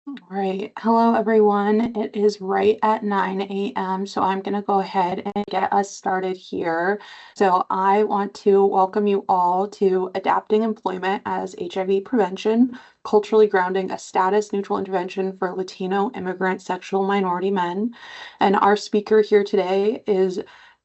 All right. Hello, everyone. It is right at 9 a.m., so I'm going to go ahead and get us started here. So I want to welcome you all to Adapting Employment as HIV Prevention, Culturally Grounding a Status-Neutral Intervention for Latino Immigrant Sexual Minority Men. And our speaker here today is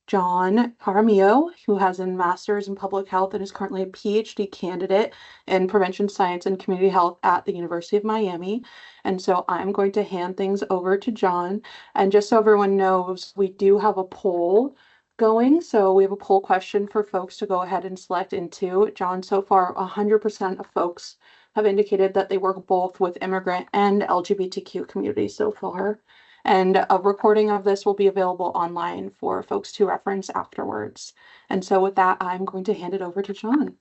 Jahn Jaramillo, who has a master's in public health and is currently a PhD candidate in prevention science and community health at the University of Miami. And so I'm going to hand things over to Jahn. And just so everyone knows, we do have a poll going. So we have a poll question for folks to go ahead and select into. Jahn, so far, 100% of folks have indicated that they work both with immigrant and LGBTQ communities so far. And a recording of this will be available online for folks to reference afterwards. And so with that, I'm going to hand it over to Jahn.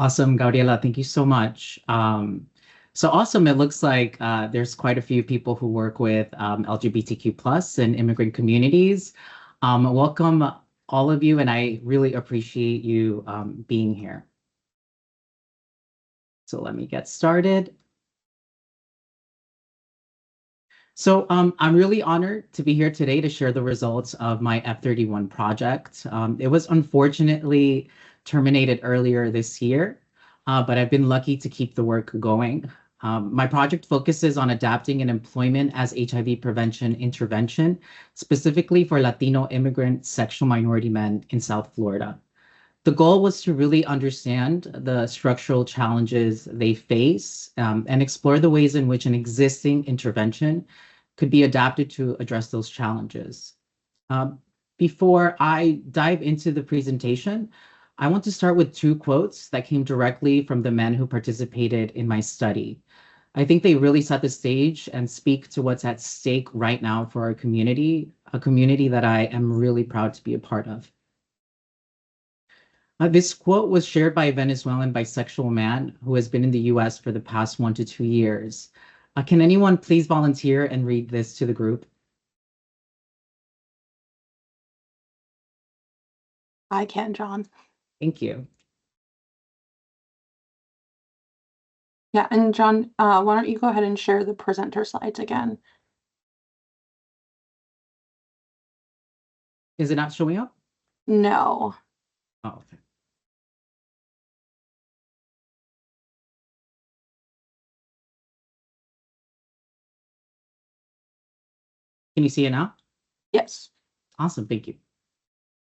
Awesome, Gabriela. Thank you so much. So awesome. It looks like there's quite a few people who work with LGBTQ plus and immigrant communities. Welcome all of you, and I really appreciate you being here. So let me get started. So I'm really honored to be here today to share the results of my F31 project. It was unfortunately terminated earlier this year, but I've been lucky to keep the work going. My project focuses on adapting an employment as HIV prevention intervention, specifically for Latino immigrant sexual minority men in South Florida. The goal was to really understand the structural challenges they face and explore the ways in which an existing intervention could be adapted to address those challenges. Before I dive into the presentation, I want to start with two quotes that came directly from the men who participated in my study. I think they really set the stage and speak to what's at stake right now for our community, a community that I am really proud to be a part of. This quote was shared by a Venezuelan bisexual man who has been in the US for the past 1 to 2 years. Can anyone please volunteer and read this to the group? I can, Jahn. Thank you. Yeah, and Jahn, why don't you go ahead and share the presenter slides again? Is it not showing up? No. Oh, okay. Can you see it now? Yes. Awesome, thank you.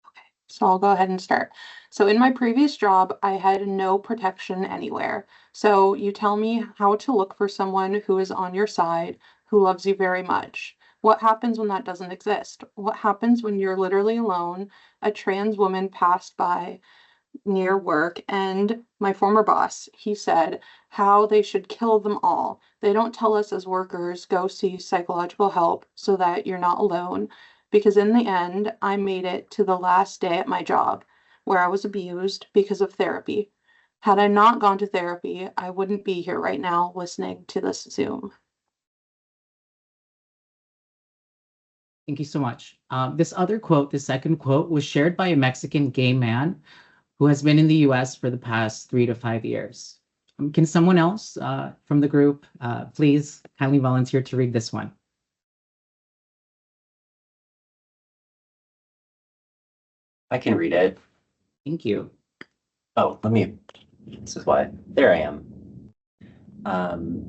Okay, so I'll go ahead and start. So in my previous job, I had no protection anywhere. So you tell me how to look for someone who is on your side, who loves you very much. What happens when that doesn't exist? What happens when you're literally alone? A trans woman passed by near work, and my former boss, he said how they should kill them all. They don't tell us as workers, go see psychological help so that you're not alone. Because in the end, I made it to the last day at my job where I was abused because of therapy. Had I not gone to therapy, I wouldn't be here right now listening to this Zoom. Thank you so much. This other quote, the second quote, was shared by a Mexican gay man who has been in the US for the past 3 to 5 years. Can someone else from the group please kindly volunteer to read this one? I can read it. Thank you. Oh, this is why. There I am.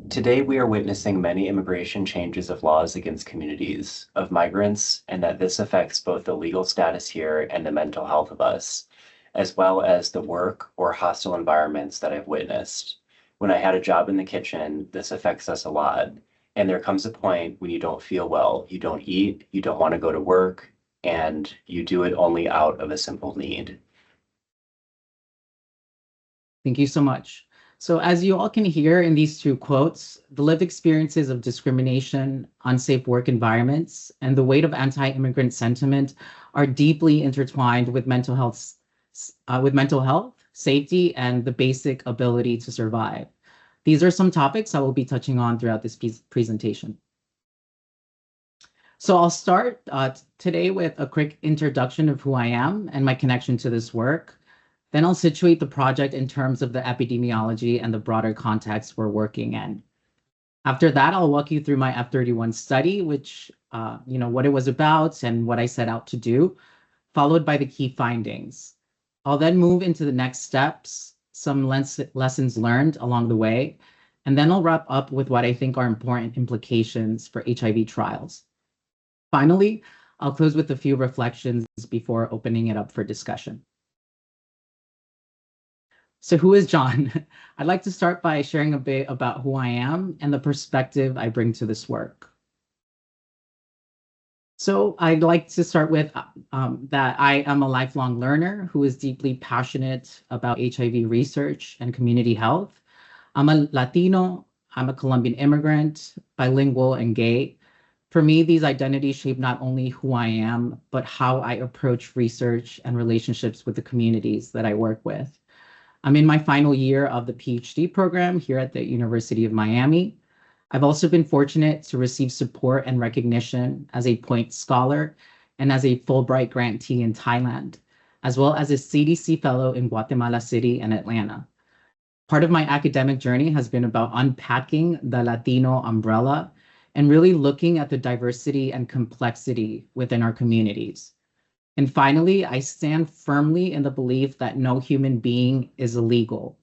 Today we are witnessing many immigration changes of laws against communities of migrants, and that this affects both the legal status here and the mental health of us, as well as the work or hostile environments that I've witnessed. When I had a job in the kitchen, this affects us a lot. And there comes a point when you don't feel well, you don't eat, you don't want to go to work, and you do it only out of a simple need. Thank you so much. So as you all can hear in these two quotes, the lived experiences of discrimination, unsafe work environments, and the weight of anti-immigrant sentiment are deeply intertwined with mental health, safety, and the basic ability to survive. These are some topics I will be touching on throughout this presentation. So I'll start today with a quick introduction of who I am and my connection to this work. Then I'll situate the project in terms of the epidemiology and the broader context we're working in. After that, I'll walk you through my F31 study, which, what it was about and what I set out to do, followed by the key findings. I'll then move into the next steps, some lessons learned along the way, and then I'll wrap up with what I think are important implications for HIV trials. Finally, I'll close with a few reflections before opening it up for discussion. So who is Jahn? I'd like to start by sharing a bit about who I am and the perspective I bring to this work. So I'd like to start with that I am a lifelong learner who is deeply passionate about HIV research and community health. I'm a Latino, I'm a Colombian immigrant, bilingual, and gay. For me, these identities shape not only who I am, but how I approach research and relationships with the communities that I work with. I'm in my final year of the PhD program here at the University of Miami. I've also been fortunate to receive support and recognition as a Point Scholar and as a Fulbright grantee in Thailand, as well as a CDC Fellow in Guatemala City and Atlanta. Part of my academic journey has been about unpacking the Latino umbrella and really looking at the diversity and complexity within our communities. And finally, I stand firmly in the belief that no human being is illegal.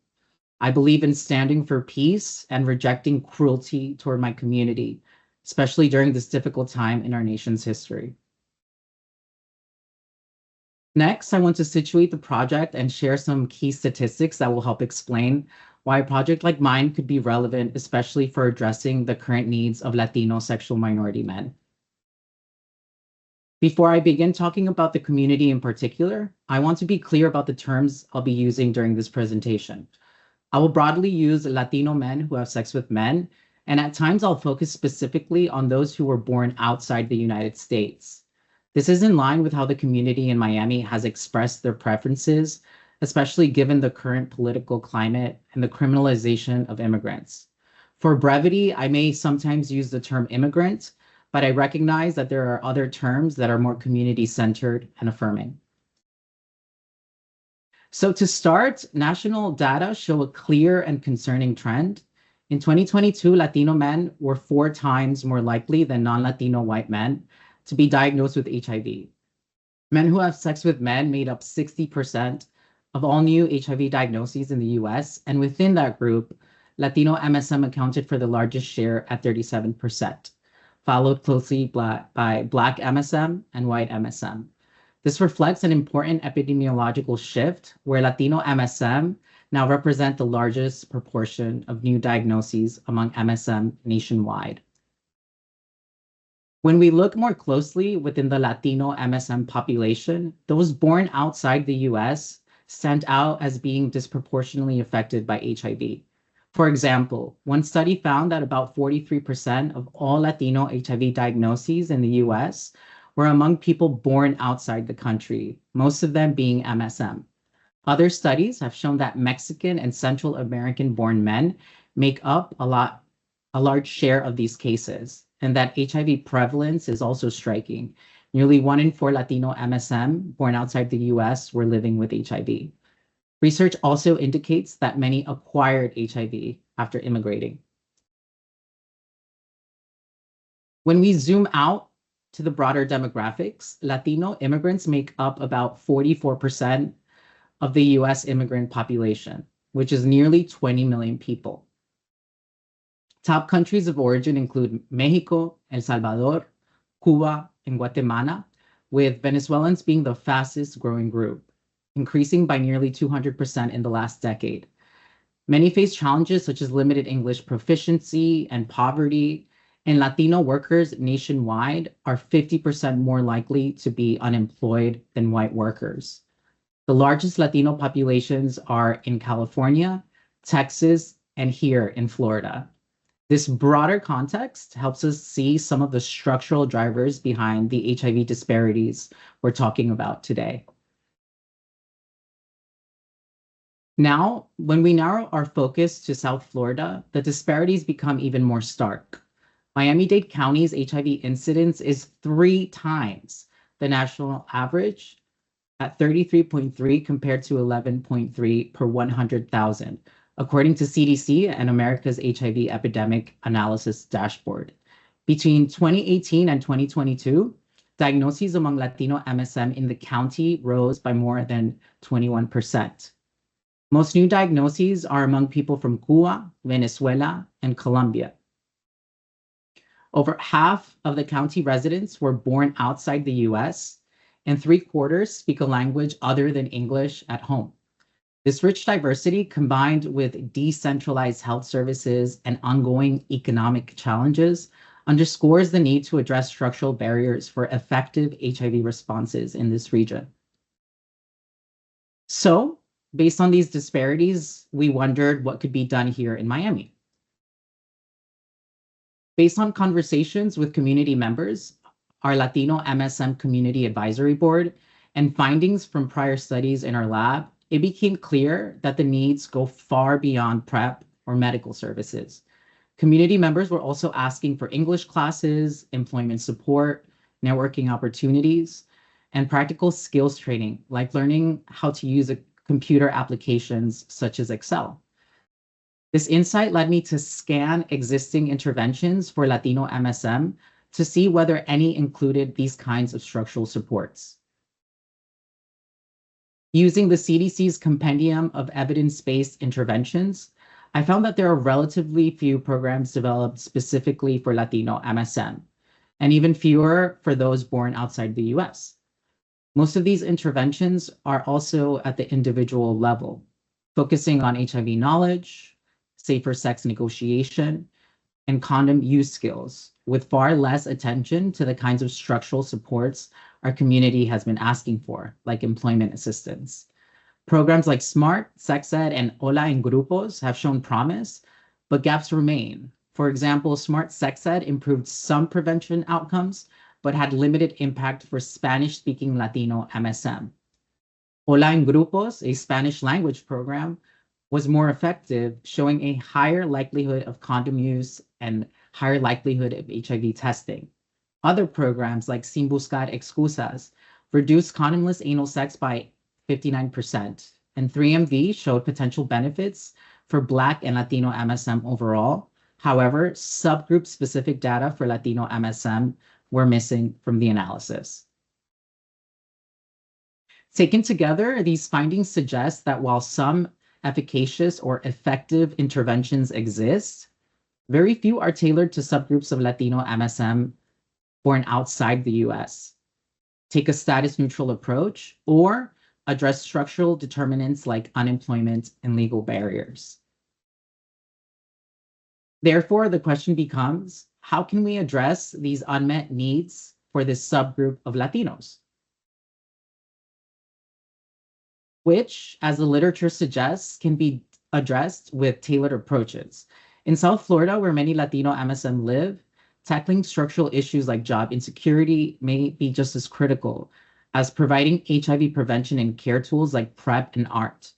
I believe in standing for peace and rejecting cruelty toward my community, especially during this difficult time in our nation's history. Next, I want to situate the project and share some key statistics that will help explain why a project like mine could be relevant, especially for addressing the current needs of Latino sexual minority men. Before I begin talking about the community in particular, I want to be clear about the terms I'll be using during this presentation. I will broadly use Latino men who have sex with men, and at times I'll focus specifically on those who were born outside the United States. This is in line with how the community in Miami has expressed their preferences, especially given the current political climate and the criminalization of immigrants. For brevity, I may sometimes use the term immigrant, but I recognize that there are other terms that are more community-centered and affirming. So to start, national data show a clear and concerning trend. In 2022, Latino men were 4 times more likely than non-Latino white men to be diagnosed with HIV. Men who have sex with men made up 60% of all new HIV diagnoses in the US, and within that group, Latino MSM accounted for the largest share at 37%. Followed closely by Black MSM and white MSM. This reflects an important epidemiological shift where Latino MSM now represent the largest proportion of new diagnoses among MSM nationwide. When we look more closely within the Latino MSM population, those born outside the US stand out as being disproportionately affected by HIV. For example, one study found that about 43% of all Latino HIV diagnoses in the US were among people born outside the country, most of them being MSM. Other studies have shown that Mexican and Central American-born men make up a large share of these cases, and that HIV prevalence is also striking. Nearly 1 in 4 Latino MSM born outside the US were living with HIV. Research also indicates that many acquired HIV after immigrating. When we zoom out to the broader demographics, Latino immigrants make up about 44% of the US immigrant population, which is nearly 20 million people. Top countries of origin include Mexico, El Salvador, Cuba, and Guatemala, with Venezuelans being the fastest growing group, increasing by nearly 200% in the last decade. Many face challenges such as limited English proficiency and poverty, and Latino workers nationwide are 50% more likely to be unemployed than white workers. The largest Latino populations are in California, Texas, and here in Florida. This broader context helps us see some of the structural drivers behind the HIV disparities we're talking about today. Now, when we narrow our focus to South Florida, the disparities become even more stark. Miami-Dade County's HIV incidence is 3 times the national average, at 33.3 compared to 11.3 per 100,000, according to CDC and America's HIV epidemic analysis dashboard. Between 2018 and 2022, diagnoses among Latino MSM in the county rose by more than 21%. Most new diagnoses are among people from Cuba, Venezuela, and Colombia. Over half of the county residents were born outside the US, and 3/4 speak a language other than English at home. This rich diversity, combined with decentralized health services and ongoing economic challenges, underscores the need to address structural barriers for effective HIV responses in this region. So, based on these disparities, we wondered what could be done here in Miami. Based on conversations with community members, our Latino MSM Community Advisory Board, and findings from prior studies in our lab, it became clear that the needs go far beyond PrEP or medical services. Community members were also asking for English classes, employment support, networking opportunities, and practical skills training, like learning how to use computer applications such as Excel. This insight led me to scan existing interventions for Latino MSM to see whether any included these kinds of structural supports. Using the CDC's Compendium of Evidence-Based Interventions, I found that there are relatively few programs developed specifically for Latino MSM, and even fewer for those born outside the US. Most of these interventions are also at the individual level, focusing on HIV knowledge, safer sex negotiation, and condom use skills, with far less attention to the kinds of structural supports our community has been asking for, like employment assistance. Programs like SMART, Sex Ed, and Hola en Grupos have shown promise, but gaps remain. For example, SMART Sex Ed improved some prevention outcomes, but had limited impact for Spanish-speaking Latino MSM. Hola en Grupos, a Spanish language program, was more effective, showing a higher likelihood of condom use and higher likelihood of HIV testing. Other programs like Sin Buscar Excusas reduced condomless anal sex by 59%, and 3MV showed potential benefits for Black and Latino MSM overall. However, subgroup-specific data for Latino MSM were missing from the analysis. Taken together, these findings suggest that while some efficacious or effective interventions exist, very few are tailored to subgroups of Latino MSM born outside the US, take a status-neutral approach, or address structural determinants like unemployment and legal barriers. Therefore, the question becomes, how can we address these unmet needs for this subgroup of Latinos? Which, as the literature suggests, can be addressed with tailored approaches. In South Florida, where many Latino MSM live, tackling structural issues like job insecurity may be just as critical as providing HIV prevention and care tools like PrEP and ART.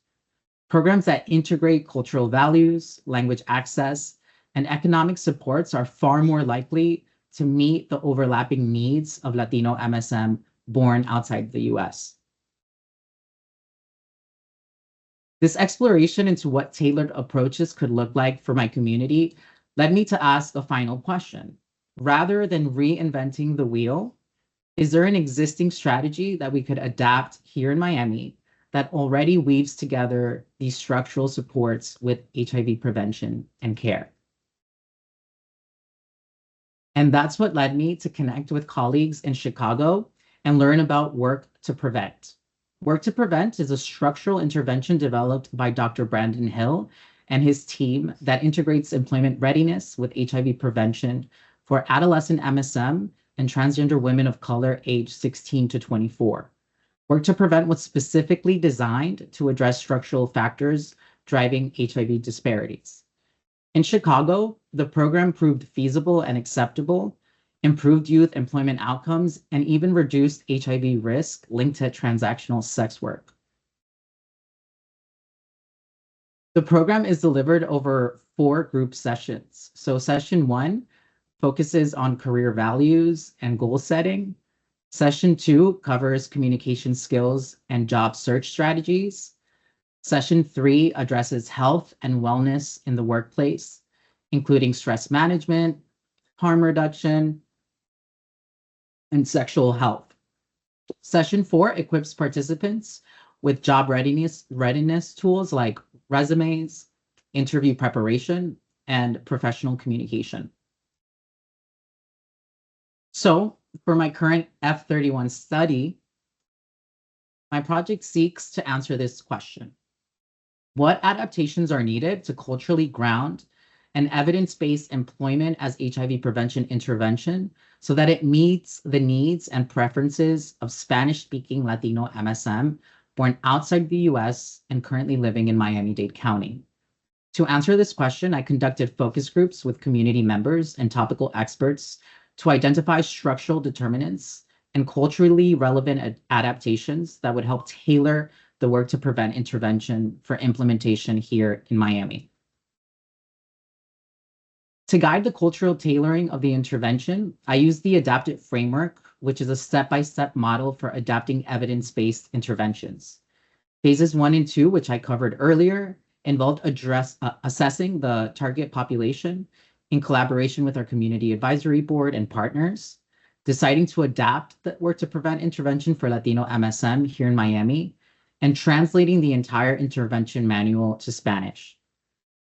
Programs that integrate cultural values, language access, and economic supports are far more likely to meet the overlapping needs of Latino MSM born outside the US. This exploration into what tailored approaches could look like for my community led me to ask a final question. Rather than reinventing the wheel, is there an existing strategy that we could adapt here in Miami that already weaves together these structural supports with HIV prevention and care? And that's what led me to connect with colleagues in Chicago and learn about Work to Prevent. Work to Prevent is a structural intervention developed by Dr. Brandon Hill and his team that integrates employment readiness with HIV prevention for adolescent MSM and transgender women of color aged 16 to 24. Work to Prevent was specifically designed to address structural factors driving HIV disparities. In Chicago, the program proved feasible and acceptable, improved youth employment outcomes, and even reduced HIV risk linked to transactional sex work. The program is delivered over 4 group sessions. So session 1 focuses on career values and goal setting. Session 2 covers communication skills and job search strategies. Session 3 addresses health and wellness in the workplace, including stress management, harm reduction, and sexual health. Session 4 equips participants with job readiness tools like resumes, interview preparation, and professional communication. So for my current F31 study, my project seeks to answer this question. What adaptations are needed to culturally ground an evidence-based employment as HIV prevention intervention so that it meets the needs and preferences of Spanish-speaking Latino MSM born outside the US and currently living in Miami-Dade County? To answer this question, I conducted focus groups with community members and topical experts to identify structural determinants and culturally relevant adaptations that would help tailor the work to prevent intervention for implementation here in Miami. To guide the cultural tailoring of the intervention, I used the adaptive framework, which is a step-by-step model for adapting evidence-based interventions. Phases 1 and 2, which I covered earlier, involved assessing the target population in collaboration with our community advisory board and partners, deciding to adapt the work to prevent intervention for Latino MSM here in Miami, and translating the entire intervention manual to Spanish.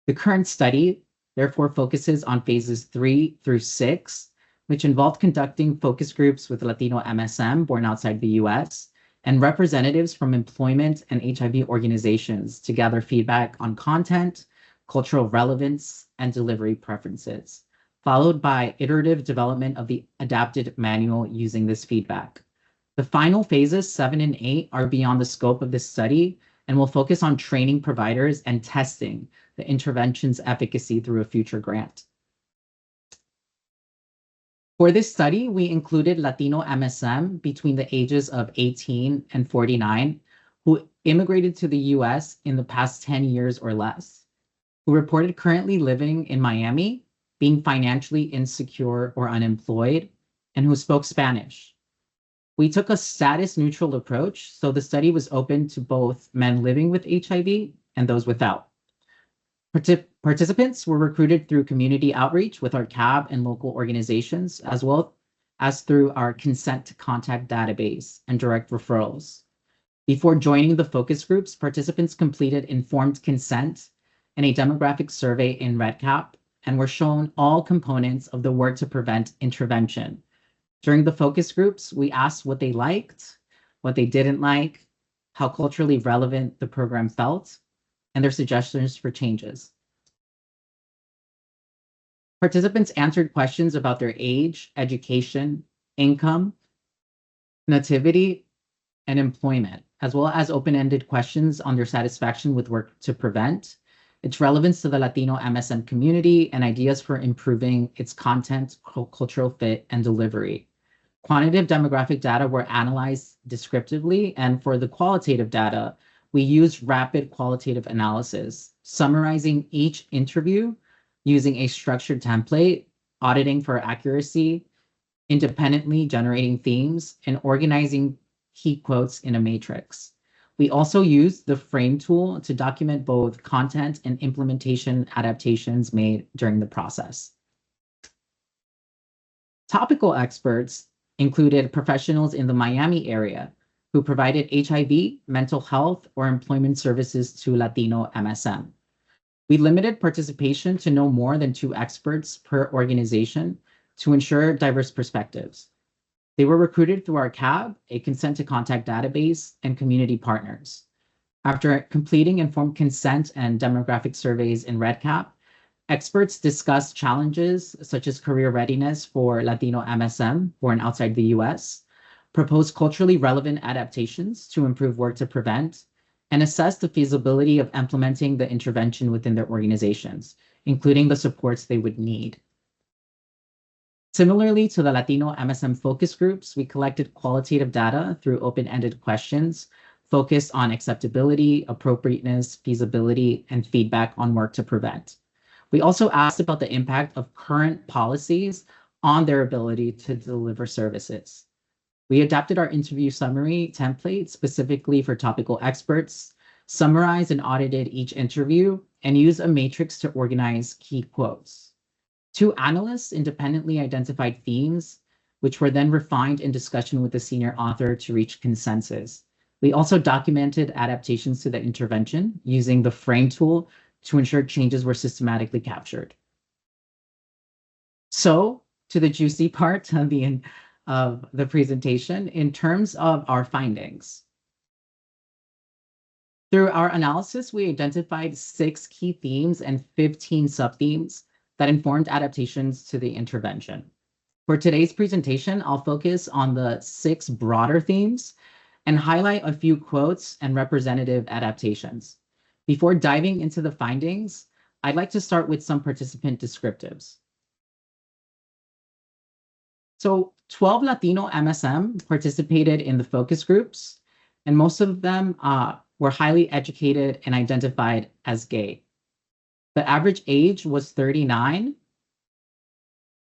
The current study therefore focuses on phases 3 through 6, which involved conducting focus groups with Latino MSM born outside the US and representatives from employment and HIV organizations to gather feedback on content, cultural relevance, and delivery preferences, followed by iterative development of the adapted manual using this feedback. The final phases, 7 and 8, are beyond the scope of this study and will focus on training providers and testing the intervention's efficacy through a future grant. For this study, we included Latino MSM between the ages of 18 and 49 who immigrated to the US in the past 10 years or less, who reported currently living in Miami, being financially insecure or unemployed, and who spoke Spanish. We took a status-neutral approach, so the study was open to both men living with HIV and those without. Participants were recruited through community outreach with our CAB and local organizations, as well as through our consent to contact database and direct referrals. Before joining the focus groups, participants completed informed consent and a demographic survey in REDCap and were shown all components of the work to prevent intervention. During the focus groups, we asked what they liked, what they didn't like, how culturally relevant the program felt, and their suggestions for changes. Participants answered questions about their age, education, income, nativity, and employment, as well as open-ended questions on their satisfaction with work to prevent, its relevance to the Latino MSM community, and ideas for improving its content, cultural fit, and delivery. Quantitative demographic data were analyzed descriptively, and for the qualitative data, we used rapid qualitative analysis, summarizing each interview using a structured template, auditing for accuracy, independently generating themes, and organizing key quotes in a matrix. We also used the frame tool to document both content and implementation adaptations made during the process. Topical experts included professionals in the Miami area who provided HIV, mental health, or employment services to Latino MSM. We limited participation to no more than 2 experts per organization to ensure diverse perspectives. They were recruited through our CAB, a consent to contact database, and community partners. After completing informed consent and demographic surveys in REDCap, experts discussed challenges such as career readiness for Latino MSM born outside the US, proposed culturally relevant adaptations to improve work to prevent, and assessed the feasibility of implementing the intervention within their organizations, including the supports they would need. Similarly to the Latino MSM focus groups, we collected qualitative data through open-ended questions focused on acceptability, appropriateness, feasibility, and feedback on work to prevent. We also asked about the impact of current policies on their ability to deliver services. We adapted our interview summary template specifically for topical experts, summarized and audited each interview, and used a matrix to organize key quotes. 2 analysts independently identified themes, which were then refined in discussion with the senior author to reach consensus. We also documented adaptations to the intervention using the frame tool to ensure changes were systematically captured. So, to the juicy part of the presentation, in terms of our findings. Through our analysis, we identified 6 key themes and 15 sub-themes that informed adaptations to the intervention. For today's presentation, I'll focus on the 6 broader themes and highlight a few quotes and representative adaptations. Before diving into the findings, I'd like to start with some participant descriptives. So 12 Latino MSM participated in the focus groups, and most of them were highly educated and identified as gay. The average age was 39,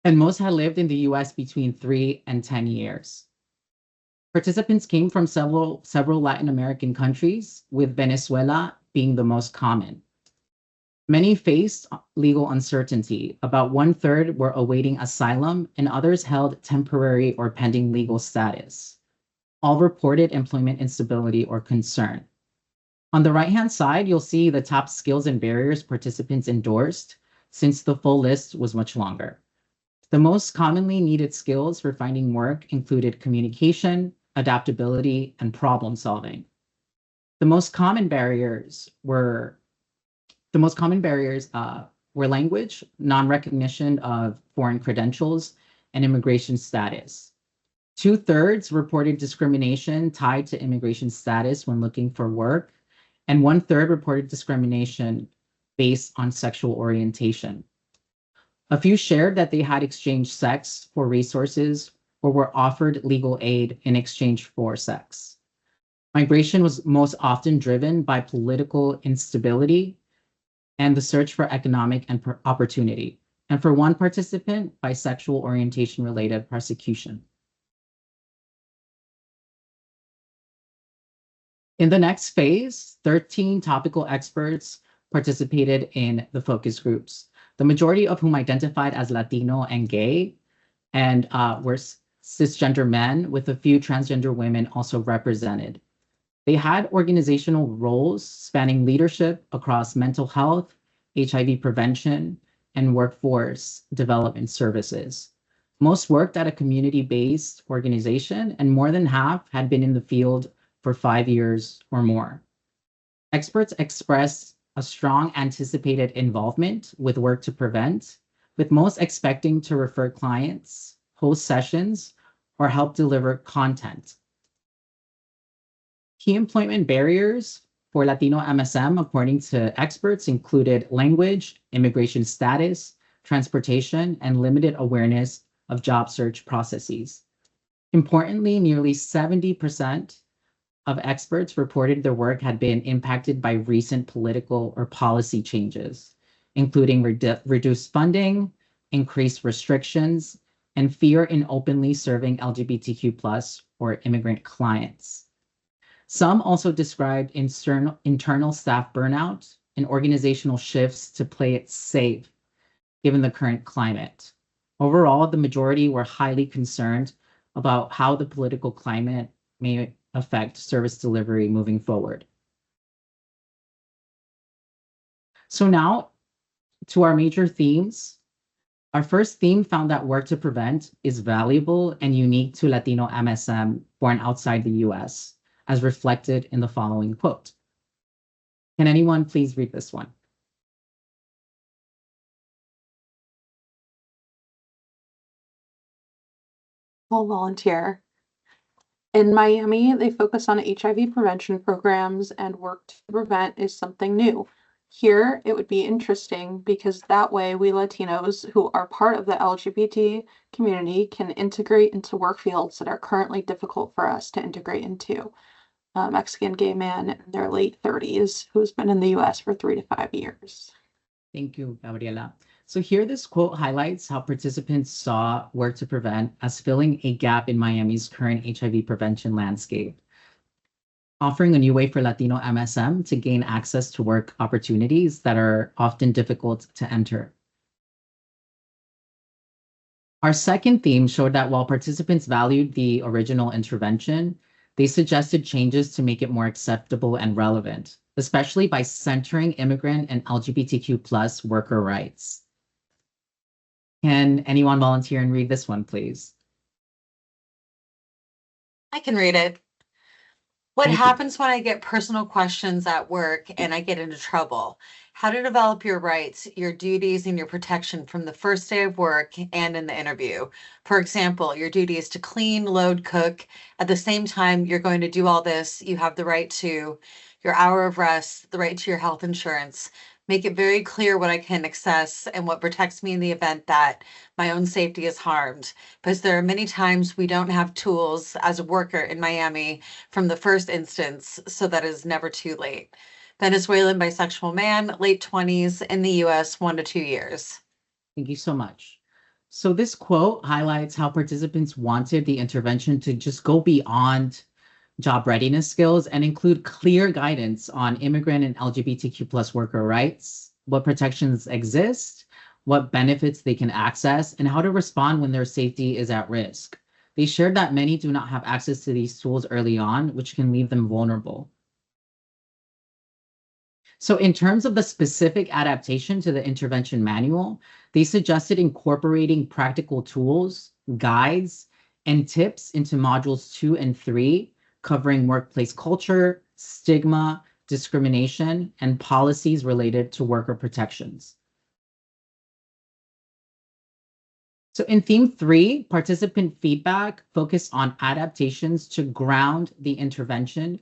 and most had lived in the US between 3 and 10 years. Participants came from several Latin American countries, with Venezuela being the most common. Many faced legal uncertainty. About 1/3 were awaiting asylum, and others held temporary or pending legal status. All reported employment instability or concern. On the right-hand side, you'll see the top skills and barriers participants endorsed, since the full list was much longer. The most commonly needed skills for finding work included communication, adaptability, and problem solving. The most common barriers were language, non-recognition of foreign credentials, and immigration status. 2/3 reported discrimination tied to immigration status when looking for work, and 1/3 reported discrimination based on sexual orientation. A few shared that they had exchanged sex for resources or were offered legal aid in exchange for sex. Migration was most often driven by political instability and the search for economic and opportunity, and for one participant, by sexual orientation-related persecution. In the next phase, 13 topical experts participated in the focus groups, the majority of whom identified as Latino and gay, and were cisgender men, with a few transgender women also represented. They had organizational roles spanning leadership across mental health, HIV prevention, and workforce development services. Most worked at a community-based organization, and more than half had been in the field for 5 years or more. Experts expressed a strong anticipated involvement with work to prevent, with most expecting to refer clients, host sessions, or help deliver content. Key employment barriers for Latino MSM, according to experts, included language, immigration status, transportation, and limited awareness of job search processes. Importantly, nearly 70% of experts reported their work had been impacted by recent political or policy changes, including reduced funding, increased restrictions, and fear in openly serving LGBTQ+ or immigrant clients. Some also described internal staff burnout and organizational shifts to play it safe, given the current climate. Overall, the majority were highly concerned about how the political climate may affect service delivery moving forward. So now to our major themes. Our first theme found that work to prevent is valuable and unique to Latino MSM born outside the US, as reflected in the following quote. Can anyone please read this one? I'll volunteer. In Miami, they focus on HIV prevention programs, and work to prevent is something new. Here, it would be interesting because that way we Latinos who are part of the LGBT community can integrate into work fields that are currently difficult for us to integrate into. A Mexican gay man in their late 30s who's been in the US for 3 to 5 years. Thank you, Gabriela. So here, this quote highlights how participants saw work to prevent as filling a gap in Miami's current HIV prevention landscape, offering a new way for Latino MSM to gain access to work opportunities that are often difficult to enter. Our second theme showed that while participants valued the original intervention, they suggested changes to make it more acceptable and relevant, especially by centering immigrant and LGBTQ plus worker rights. Can anyone volunteer and read this one, please? I can read it. What Thank you. happens when I get personal questions at work and I get into trouble? How to develop your rights, your duties, and your protection from the first day of work and in the interview. For example, your duty is to clean, load, cook. At the same time, you're going to do all this. You have the right to your hour of rest, the right to your health insurance. Make it very clear what I can access and what protects me in the event that my own safety is harmed. Because there are many times we don't have tools as a worker in Miami from the first instance, so that is never too late. Venezuelan bisexual man, late 20s, in the US, 1 to 2 years. Thank you so much. So this quote highlights how participants wanted the intervention to just go beyond job readiness skills and include clear guidance on immigrant and LGBTQ plus worker rights, what protections exist, what benefits they can access, and how to respond when their safety is at risk. They shared that many do not have access to these tools early on, which can leave them vulnerable. So in terms of the specific adaptation to the intervention manual, they suggested incorporating practical tools, guides, and tips into modules 2 and 3, covering workplace culture, stigma, discrimination, and policies related to worker protections. So in theme 3, participant feedback focused on adaptations to ground the intervention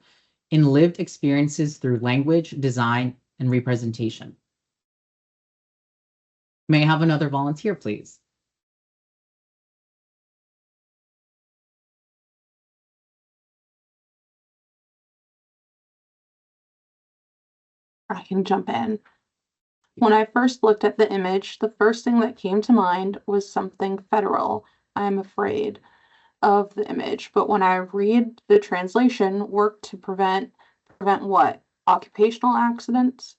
in lived experiences through language, design, and representation. May I have another volunteer, please? I can jump in. When I first looked at the image, the first thing that came to mind was something federal. I'm afraid of the image, but when I read the translation, work to prevent what? Occupational accidents?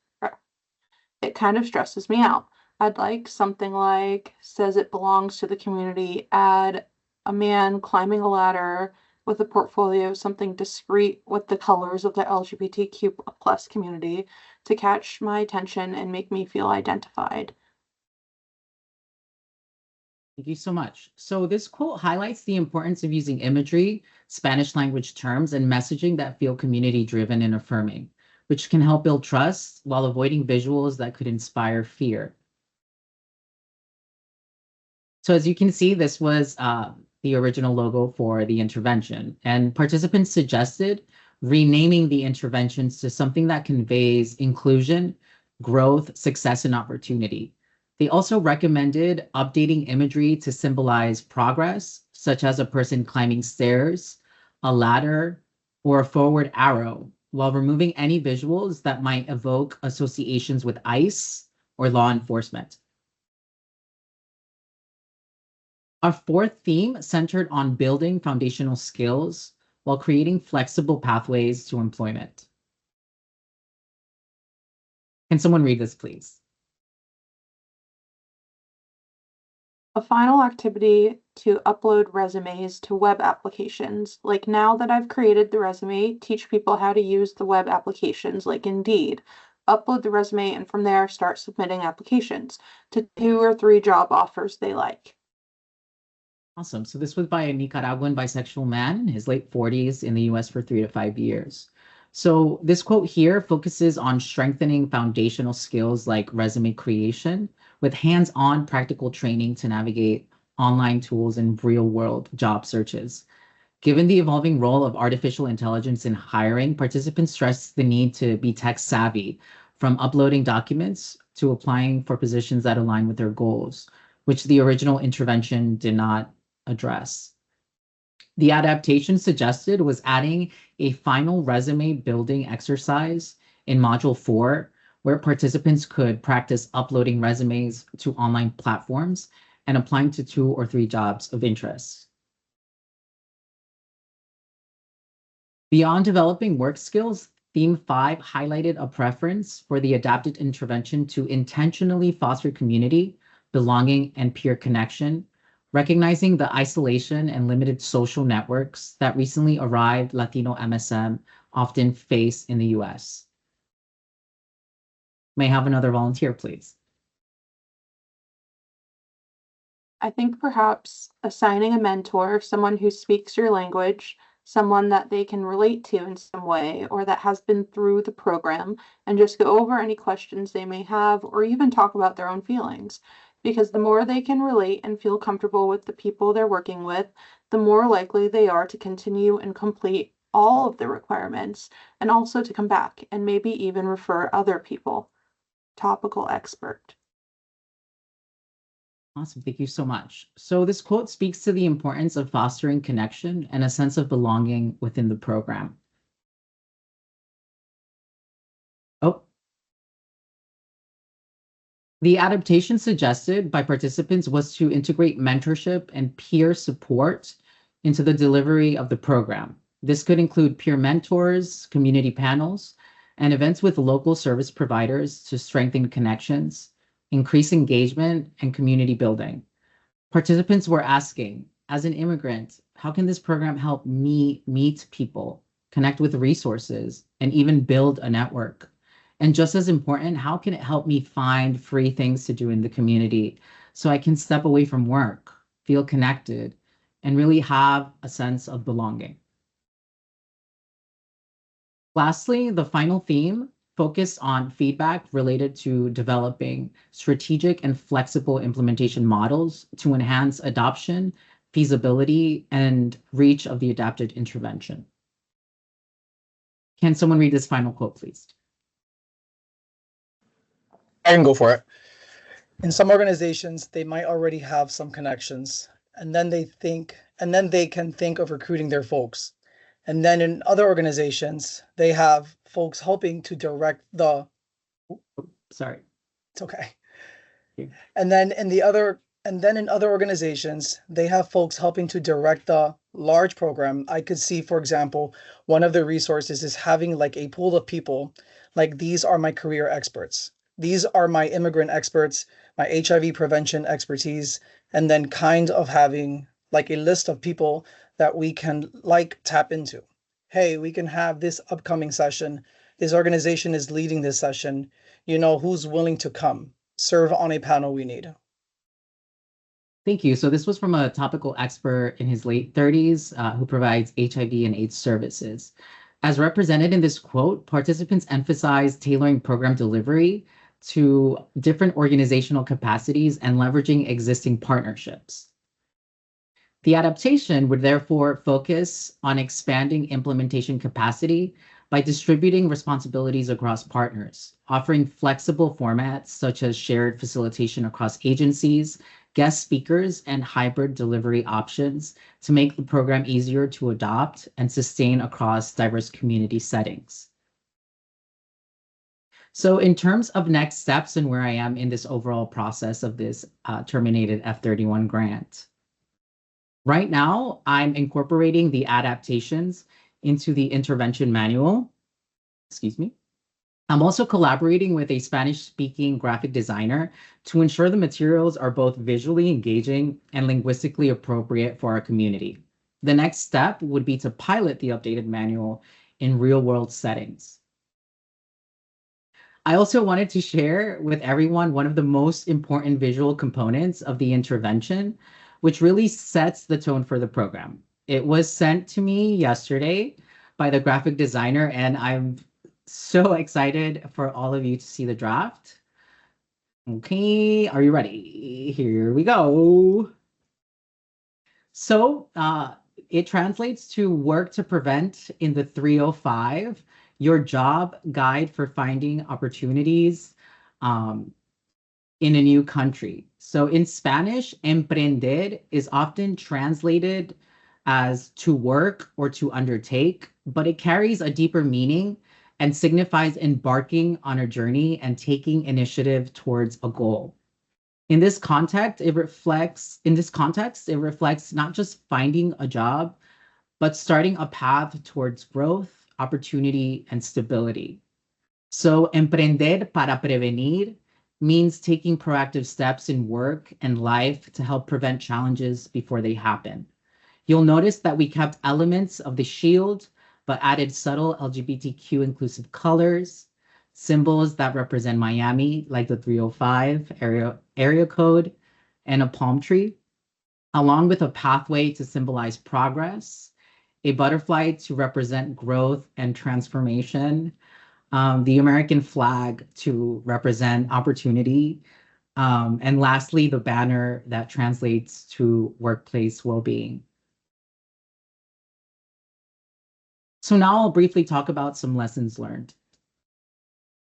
It kind of stresses me out. I'd like something like says it belongs to the community, add a man climbing a ladder with a portfolio, something discreet with the colors of the LGBTQ plus community to catch my attention and make me feel identified. Thank you so much. So this quote highlights the importance of using imagery, Spanish language terms, and messaging that feel community-driven and affirming, which can help build trust while avoiding visuals that could inspire fear. So as you can see, this was the original logo for the intervention, and participants suggested renaming the interventions to something that conveys inclusion, growth, success, and opportunity. They also recommended updating imagery to symbolize progress, such as a person climbing stairs, a ladder, or a forward arrow, while removing any visuals that might evoke associations with ICE or law enforcement. Our fourth theme centered on building foundational skills while creating flexible pathways to employment. Can someone read this, please? A final activity to upload resumes to web applications. Like now that I've created the resume, teach people how to use the web applications like Indeed. Upload the resume and from there start submitting applications to 2 or 3 job offers they like. Awesome. So this was by a Nicaraguan bisexual man in his late 40s in the US for 3 to 5 years. So this quote here focuses on strengthening foundational skills like resume creation with hands-on practical training to navigate online tools and real-world job searches. Given the evolving role of artificial intelligence in hiring, participants stress the need to be tech savvy, from uploading documents to applying for positions that align with their goals, which the original intervention did not address. The adaptation suggested was adding a final resume building exercise in Module 4, where participants could practice uploading resumes to online platforms and applying to 2 or 3 jobs of interest. Beyond developing work skills, Theme 5 highlighted a preference for the adapted intervention to intentionally foster community, belonging, and peer connection, recognizing the isolation and limited social networks that recently arrived Latino MSM often face in the US. May I have another volunteer, please? I think perhaps assigning a mentor, someone who speaks your language, someone that they can relate to in some way, or that has been through the program, and just go over any questions they may have, or even talk about their own feelings. Because the more they can relate and feel comfortable with the people they're working with, the more likely they are to continue and complete all of the requirements, and also to come back and maybe even refer other people. Topical expert. Awesome, thank you so much. So this quote speaks to the importance of fostering connection and a sense of belonging within the program. Oh. The adaptation suggested by participants was to integrate mentorship and peer support into the delivery of the program. This could include peer mentors, community panels, and events with local service providers to strengthen connections, increase engagement, and community building. Participants were asking, as an immigrant, how can this program help me meet people, connect with resources, and even build a network? And just as important, how can it help me find free things to do in the community so I can step away from work, feel connected, and really have a sense of belonging? Lastly, the final theme focused on feedback related to developing strategic and flexible implementation models to enhance adoption, feasibility, and reach of the adapted intervention. Can someone read this final quote, please? I can go for it. In some organizations, they might already have some connections, and then they can think of recruiting their folks. And then in other organizations, they have folks helping to direct the. Sorry. It's okay. Yeah. And then in other organizations, they have folks helping to direct the large program. I could see, for example, one of the resources is having like a pool of people, like these are my career experts. These are my immigrant experts, my HIV prevention expertise, and then kind of having like a list of people that we can like tap into. Hey, we can have this upcoming session. This organization is leading this session. You know, who's willing to come serve on a panel we need. Thank you. So this was from a topical expert in his late 30s who provides HIV and AIDS services. As represented in this quote, participants emphasized tailoring program delivery to different organizational capacities and leveraging existing partnerships. The adaptation would therefore focus on expanding implementation capacity by distributing responsibilities across partners, offering flexible formats such as shared facilitation across agencies, guest speakers, and hybrid delivery options to make the program easier to adopt and sustain across diverse community settings. So in terms of next steps and where I am in this overall process of this terminated F-31 grant, right now I'm incorporating the adaptations into the intervention manual. Excuse me. I'm also collaborating with a Spanish-speaking graphic designer to ensure the materials are both visually engaging and linguistically appropriate for our community. The next step would be to pilot the updated manual in real-world settings. I also wanted to share with everyone one of the most important visual components of the intervention, which really sets the tone for the program. It was sent to me yesterday by the graphic designer, and I'm so excited for all of you to see the draft. Okay, are you ready? Here we go. So it translates to work to prevent in the 305, your job guide for finding opportunities in a new country. So in Spanish, emprender is often translated as to work or to undertake, but it carries a deeper meaning and signifies embarking on a journey and taking initiative towards a goal. In this context, it reflects not just finding a job, but starting a path towards growth, opportunity, and stability. So, emprender para prevenir means taking proactive steps in work and life to help prevent challenges before they happen. You'll notice that we kept elements of the shield, but added subtle LGBTQ inclusive colors, symbols that represent Miami, like the 305 area code, and a palm tree, along with a pathway to symbolize progress, a butterfly to represent growth and transformation, the American flag to represent opportunity, and lastly, the banner that translates to workplace well-being. So now I'll briefly talk about some lessons learned.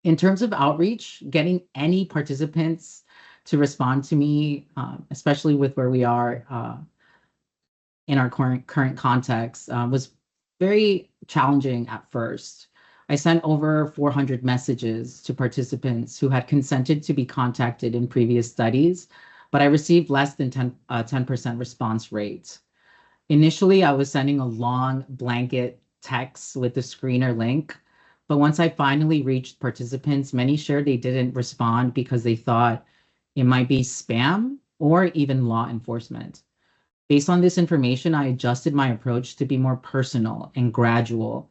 In terms of outreach, getting any participants to respond to me, especially with where we are in our current context, was very challenging at first. I sent over 400 messages to participants who had consented to be contacted in previous studies, but I received less than 10% response rate. Initially, I was sending a long blanket text with the screener link, but once I finally reached participants, many shared they didn't respond because they thought it might be spam or even law enforcement. Based on this information, I adjusted my approach to be more personal and gradual.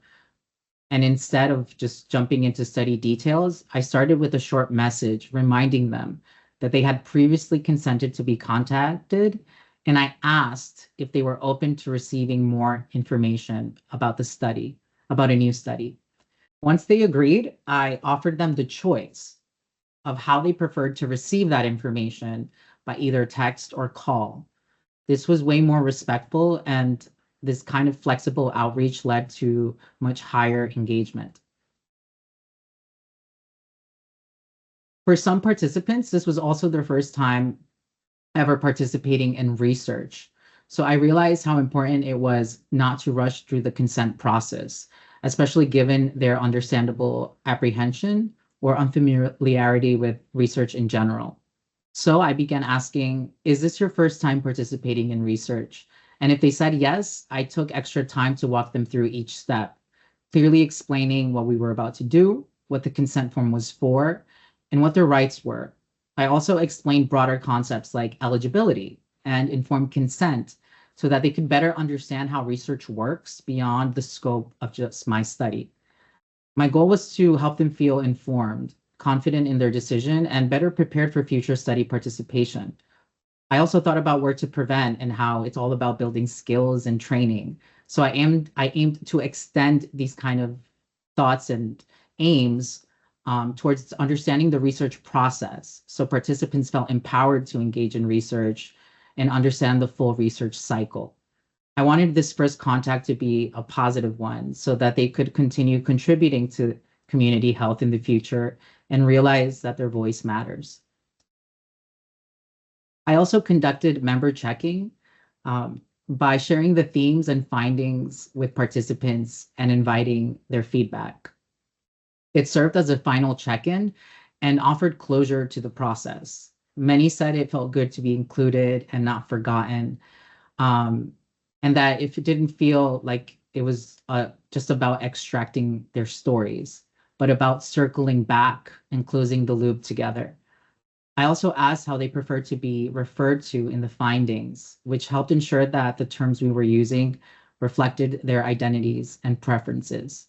And instead of just jumping into study details, I started with a short message reminding them that they had previously consented to be contacted, and I asked if they were open to receiving more information about a new study. Once they agreed, I offered them the choice of how they preferred to receive that information by either text or call. This was way more respectful, and this kind of flexible outreach led to much higher engagement. For some participants, this was also their first time ever participating in research. So I realized how important it was not to rush through the consent process, especially given their understandable apprehension or unfamiliarity with research in general. So I began asking, is this your first time participating in research? And if they said yes, I took extra time to walk them through each step, clearly explaining what we were about to do, what the consent form was for, and what their rights were. I also explained broader concepts like eligibility and informed consent so that they could better understand how research works beyond the scope of just my study. My goal was to help them feel informed, confident in their decision, and better prepared for future study participation. I also thought about where to prevent and how it's all about building skills and training. So I aimed to extend these kind of thoughts and aims towards understanding the research process, so participants felt empowered to engage in research and understand the full research cycle. I wanted this first contact to be a positive one so that they could continue contributing to community health in the future and realize that their voice matters. I also conducted member checking by sharing the themes and findings with participants and inviting their feedback. It served as a final check-in and offered closure to the process. Many said it felt good to be included and not forgotten, and that if it didn't feel like it was just about extracting their stories, but about circling back and closing the loop together. I also asked how they prefer to be referred to in the findings, which helped ensure that the terms we were using reflected their identities and preferences.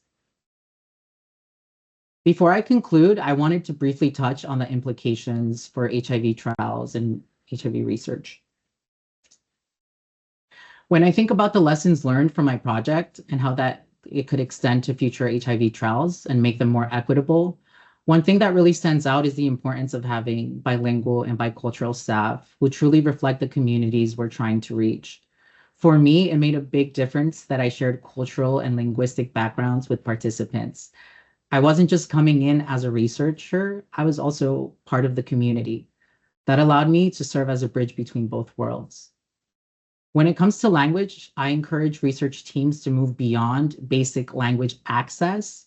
Before I conclude, I wanted to briefly touch on the implications for HIV trials and HIV research. When I think about the lessons learned from my project and how that it could extend to future HIV trials and make them more equitable, one thing that really stands out is the importance of having bilingual and bicultural staff who truly reflect the communities we're trying to reach. For me, it made a big difference that I shared cultural and linguistic backgrounds with participants. I wasn't just coming in as a researcher, I was also part of the community. That allowed me to serve as a bridge between both worlds. When it comes to language, I encourage research teams to move beyond basic language access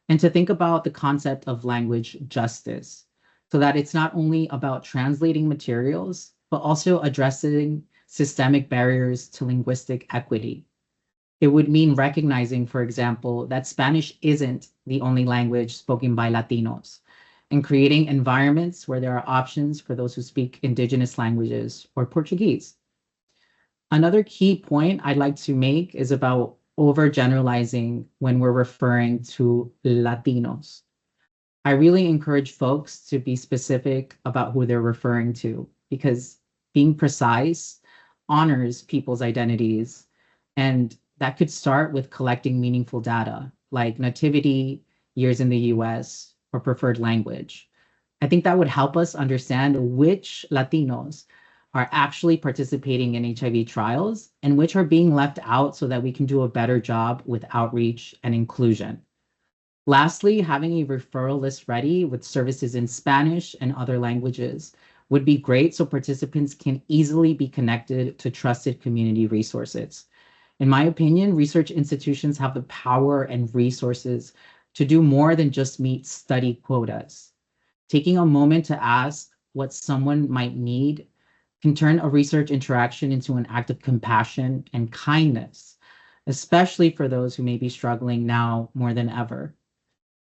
and to think about the concept of language justice, so that it's not only about translating materials, but also addressing systemic barriers to linguistic equity. It would mean recognizing, for example, that Spanish isn't the only language spoken by Latinos, and creating environments where there are options for those who speak indigenous languages or Portuguese. Another key point I'd like to make is about overgeneralizing when we're referring to Latinos. I really encourage folks to be specific about who they're referring to, because being precise honors people's identities, and that could start with collecting meaningful data like nativity, years in the US, or preferred language. I think that would help us understand which Latinos are actually participating in HIV trials and which are being left out, so that we can do a better job with outreach and inclusion. Lastly, having a referral list ready with services in Spanish and other languages would be great, so participants can easily be connected to trusted community resources. In my opinion, research institutions have the power and resources to do more than just meet study quotas. Taking a moment to ask what someone might need can turn a research interaction into an act of compassion and kindness, especially for those who may be struggling now more than ever.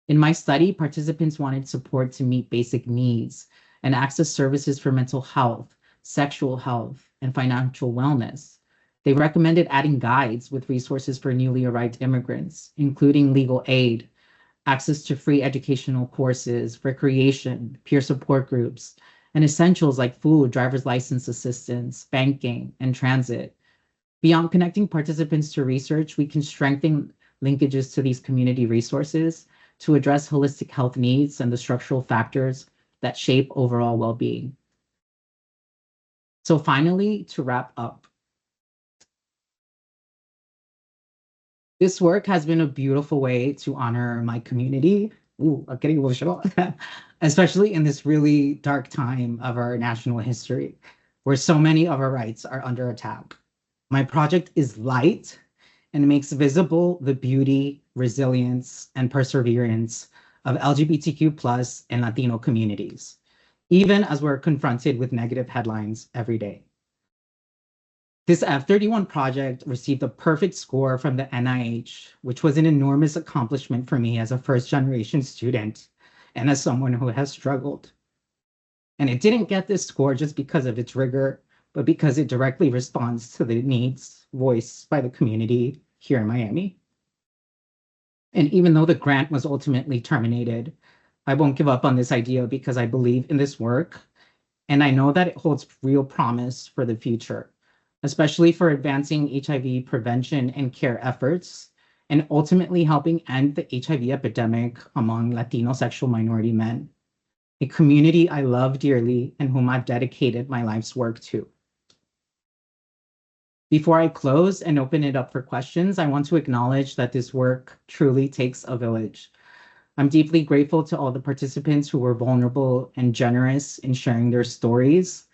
In my study, participants wanted support to meet basic needs and access services for mental health, sexual health, and financial wellness. They recommended adding guides with resources for newly arrived immigrants, including legal aid, access to free educational courses, recreation, peer support groups, and essentials like food, driver's license assistance, banking, and transit. Beyond connecting participants to research, we can strengthen linkages to these community resources to address holistic health needs and the structural factors that shape overall well-being. So finally, to wrap up, this work has been a beautiful way to honor my community. Ooh, I'm getting emotional. Especially in this really dark time of our national history, where so many of our rights are under attack. My project is light and makes visible the beauty, resilience, and perseverance of LGBTQ+ and Latino communities, even as we're confronted with negative headlines every day. This F31 project received a perfect score from the NIH, which was an enormous accomplishment for me as a first-generation student and as someone who has struggled. And it didn't get this score just because of its rigor, but because it directly responds to the needs voiced by the community here in Miami. And even though the grant was ultimately terminated, I won't give up on this idea, because I believe in this work, and I know that it holds real promise for the future, especially for advancing HIV prevention and care efforts, and ultimately helping end the HIV epidemic among Latino sexual minority men, a community I love dearly and whom I've dedicated my life's work to. Before I close and open it up for questions, I want to acknowledge that this work truly takes a village. I'm deeply grateful to all the participants who were vulnerable and generous in sharing their stories,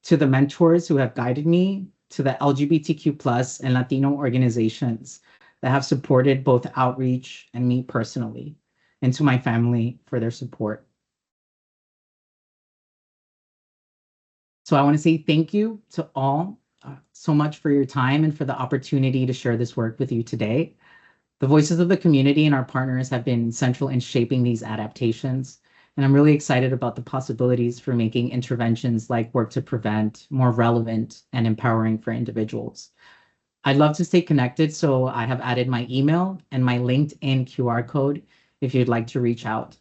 to the mentors who have guided me, to the LGBTQ+ and Latino organizations that have supported both outreach and me personally, and to my family for their support. So I want to say thank you to all so much for your time and for the opportunity to share this work with you today. The voices of the community and our partners have been central in shaping these adaptations, and I'm really excited about the possibilities for making interventions like Work to Prevent more relevant and empowering for individuals. I'd love to stay connected, so I have added my email and my LinkedIn QR code if you'd like to reach out.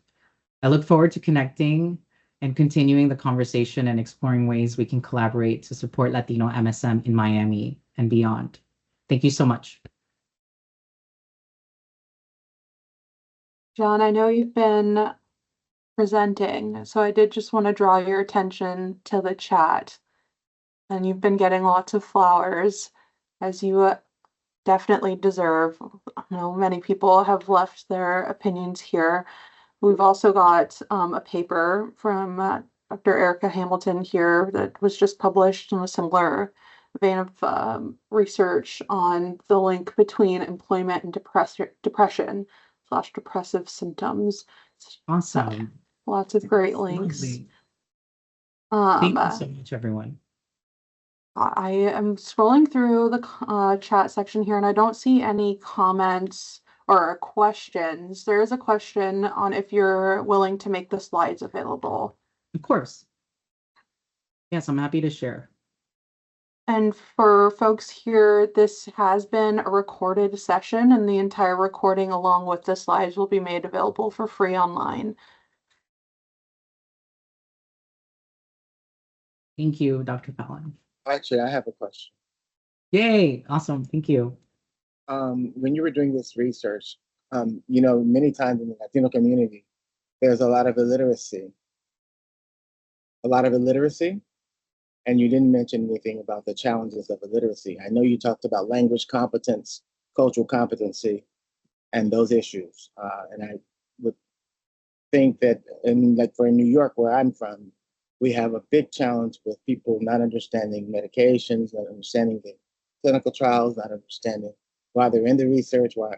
I look forward to connecting and continuing the conversation and exploring ways we can collaborate to support Latino MSM in Miami and beyond. Thank you so much. John, I know you've been presenting, so I did just want to draw your attention to the chat. And you've been getting lots of flowers, as you definitely deserve. I know many people have left their opinions here. We've also got a paper from Dr. Erica Hamilton here that was just published in a similar vein of research on the link between employment and depression. So anxiety/depressive symptoms. Awesome. Lots of great links. Lovely. Um, Thank you so much, everyone. I am scrolling through the chat section here and I don't see any comments or questions. There is a question on if you're willing to make the slides available. Of course. Yes, I'm happy to share. And for folks here, this has been a recorded session and the entire recording along with the slides will be made available for free online. Thank you, Dr. Fallon. Actually, I have a question. Yay, awesome, thank you. When you were doing this research, many times in the Latino community, there's a lot of illiteracy. And you didn't mention anything about the challenges of illiteracy. I know you talked about language competence, cultural competency, and those issues. And I would think that, for New York, where I'm from, we have a big challenge with people not understanding medications, not understanding the clinical trials, not understanding why they're in the research, why.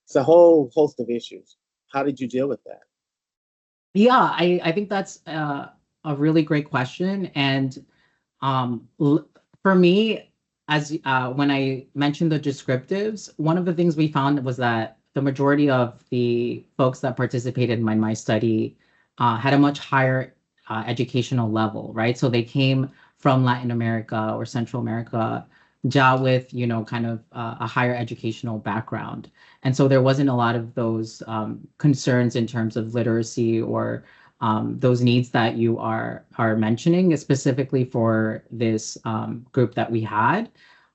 It's a whole host of issues. How did you deal with that? Yeah, I think that's a really great question. And for me, as when I mentioned the descriptives, one of the things we found was that the majority of the folks that participated in my study had a much higher educational level, right? So they came from Latin America or Central America, with kind of a higher educational background, and so there wasn't a lot of those concerns in terms of literacy or those needs that you are mentioning, specifically for this group that we had,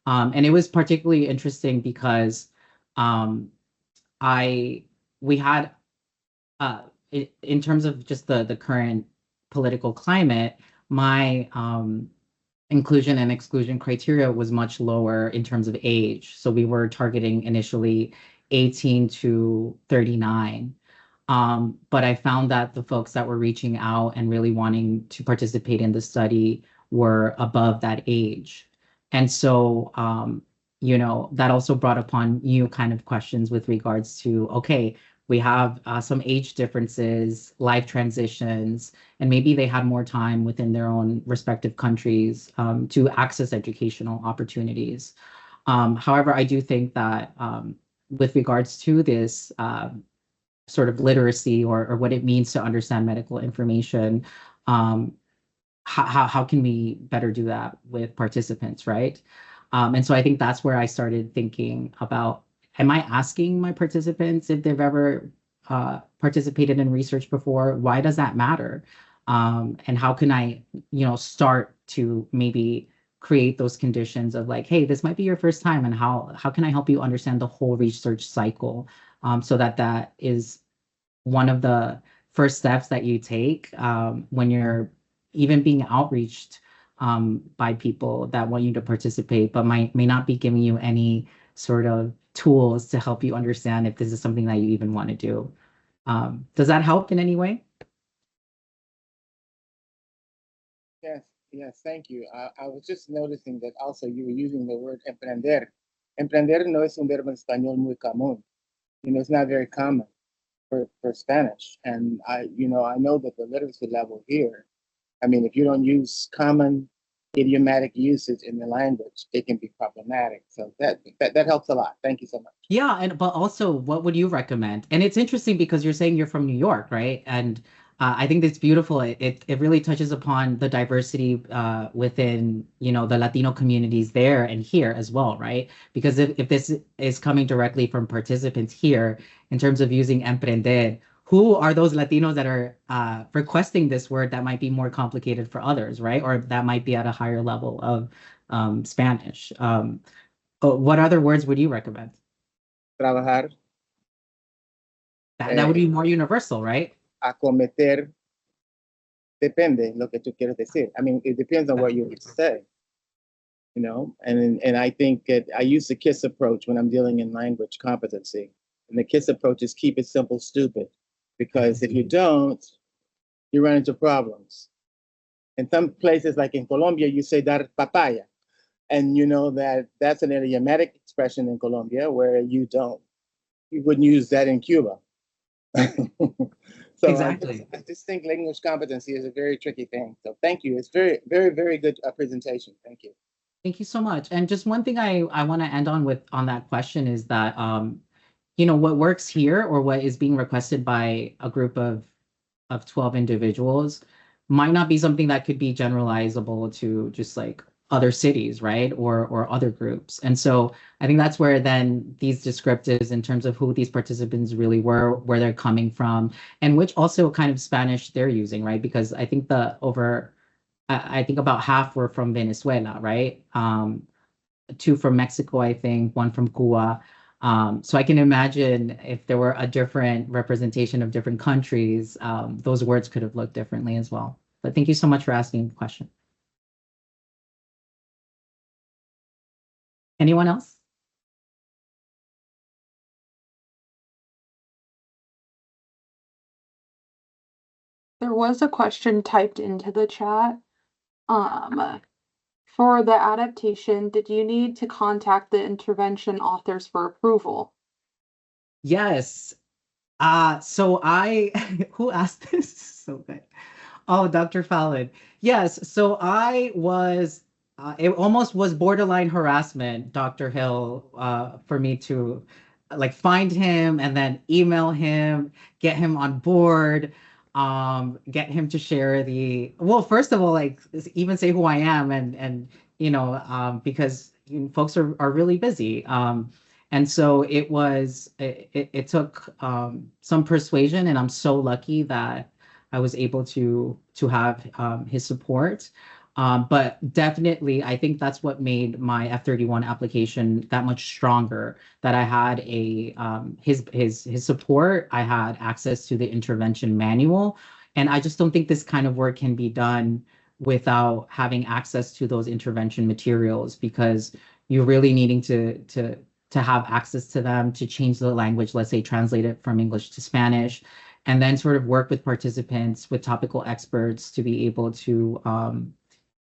and it was particularly interesting because we had in terms of just the current political climate, my inclusion and exclusion criteria was much lower in terms of age. So we were targeting initially 18 to 39. But I found that the folks that were reaching out and really wanting to participate in the study were above that age. And so, that also brought upon new kind of questions with regards to, okay, we have some age differences, life transitions, and maybe they had more time within their own respective countries to access educational opportunities. However, I do think that with regards to this sort of literacy or what it means to understand medical information, how can we better do that with participants, right? And so I think that's where I started thinking about, am I asking my participants if they've ever participated in research before? Why does that matter? And how can I, start to maybe create those conditions of like, hey, this might be your first time, and how can I help you understand the whole research cycle, so that is one of the first steps that you take when you're even being outreached by people that want you to participate, but may not be giving you any sort of tools to help you understand if this is something that you even want to do. Does that help in any way? Yes, thank you. I was just noticing that also you were using the word emprender. Emprender no es un verbo en español muy común. It's not very common for Spanish. And I know that the literacy level here, if you don't use common idiomatic usage in the language, it can be problematic. So that helps a lot. Thank you so much. Yeah, but also, what would you recommend? And it's interesting because you're saying you're from New York, right? And I think that's beautiful. It really touches upon the diversity within, the Latino communities there and here as well, right? Because if this is coming directly from participants here in terms of using emprender, who are those Latinos that are requesting this word that might be more complicated for others, right? Or that might be at a higher level of Spanish. What other words would you recommend? Trabajar. That would be more universal, right? Acometer. Depende lo que tú quieres decir. It depends on what you would say. And I think that I use the KISS approach when I'm dealing in language competency. And the KISS approach is keep it simple, stupid. Because if you don't, you run into problems. In some places, like in Colombia, you say dar papaya. And that's an idiomatic expression in Colombia where you wouldn't use that in Cuba. So Exactly. I just think language competency is a very tricky thing. So thank you. It's very, very, very good presentation. Thank you. Thank you so much. And just one thing I want to end on with on that question is that what works here or what is being requested by a group of 12 individuals might not be something that could be generalizable to just like other cities, right? Or other groups. And so I think that's where then these descriptives in terms of who these participants really were, where they're coming from, and which also kind of Spanish they're using, right? Because I think I think about half were from Venezuela, right? Two from Mexico, I think, one from Cuba. So I can imagine if there were a different representation of different countries, those words could have looked differently as well. But thank you so much for asking the question. Anyone else? There was a question typed into the chat. For the adaptation, did you need to contact the intervention authors for approval? Yes. So who asked this? So good. Oh, Dr. Fallon. Yes. So I was, it almost was borderline harassment, Dr. Hill, for me to like find him and then email him, get him on board, get him to share well, first of all, like even say who I am and because folks are really busy. And so it took some persuasion, and I'm so lucky that I was able to have his support. But definitely, I think that's what made my F-31 application that much stronger. That I had his support. I had access to the intervention manual, and I just don't think this kind of work can be done without having access to those intervention materials, because you're really needing to have access to them, to change the language, let's say translate it from English to Spanish, and then sort of work with participants, with topical experts to be able to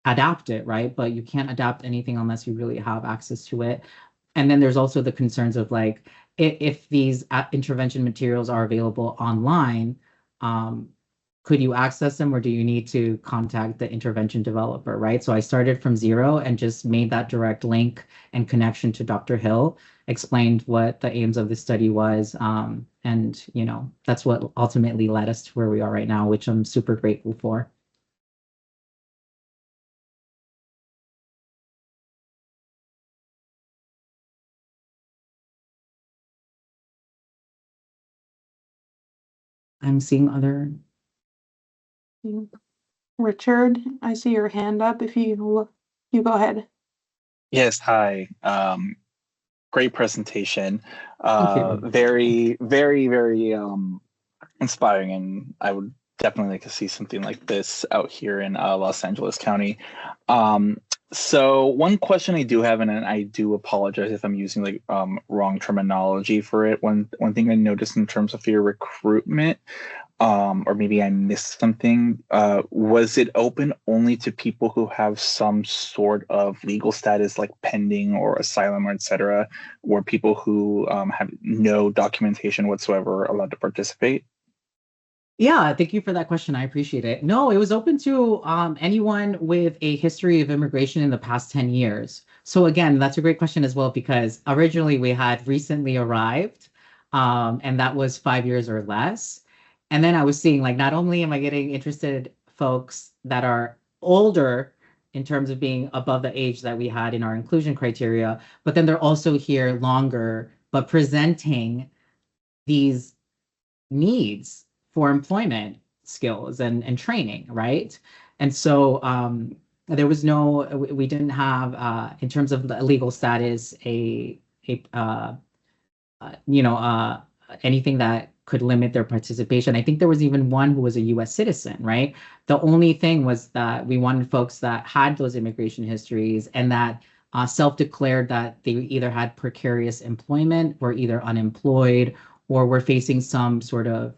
adapt it, right? But you can't adapt anything unless you really have access to it. And then there's also the concerns of like, if these intervention materials are available online, could you access them, or do you need to contact the intervention developer, right? So I started from zero and just made that direct link and connection to Dr. Hill, explained what the aims of the study was, and that's what ultimately led us to where we are right now, which I'm super grateful for. I'm seeing other. Richard, I see your hand up. If you go ahead. Yes, hi. Great presentation. Thank you. Very, very, very inspiring, and I would definitely like to see something like this out here in Los Angeles County. So one question I do have, and I do apologize if I'm using like wrong terminology for it. One thing I noticed in terms of your recruitment, or maybe I missed something. Was it open only to people who have some sort of legal status, like pending or asylum or etc., or people who have no documentation whatsoever allowed to participate? Yeah, thank you for that question. I appreciate it. No, it was open to anyone with a history of immigration in the past 10 years. So again, that's a great question as well, because originally we had recently arrived, and that was 5 years or less. And then I was seeing like, not only am I getting interested folks that are older in terms of being above the age that we had in our inclusion criteria, but then they're also here longer, but presenting these needs for employment skills and training, right? And so there was we didn't have, in terms of the legal status, anything that could limit their participation. I think there was even one who was a US citizen, right? The only thing was that we wanted folks that had those immigration histories and that self-declared that they either had precarious employment, were either unemployed, or were facing some sort of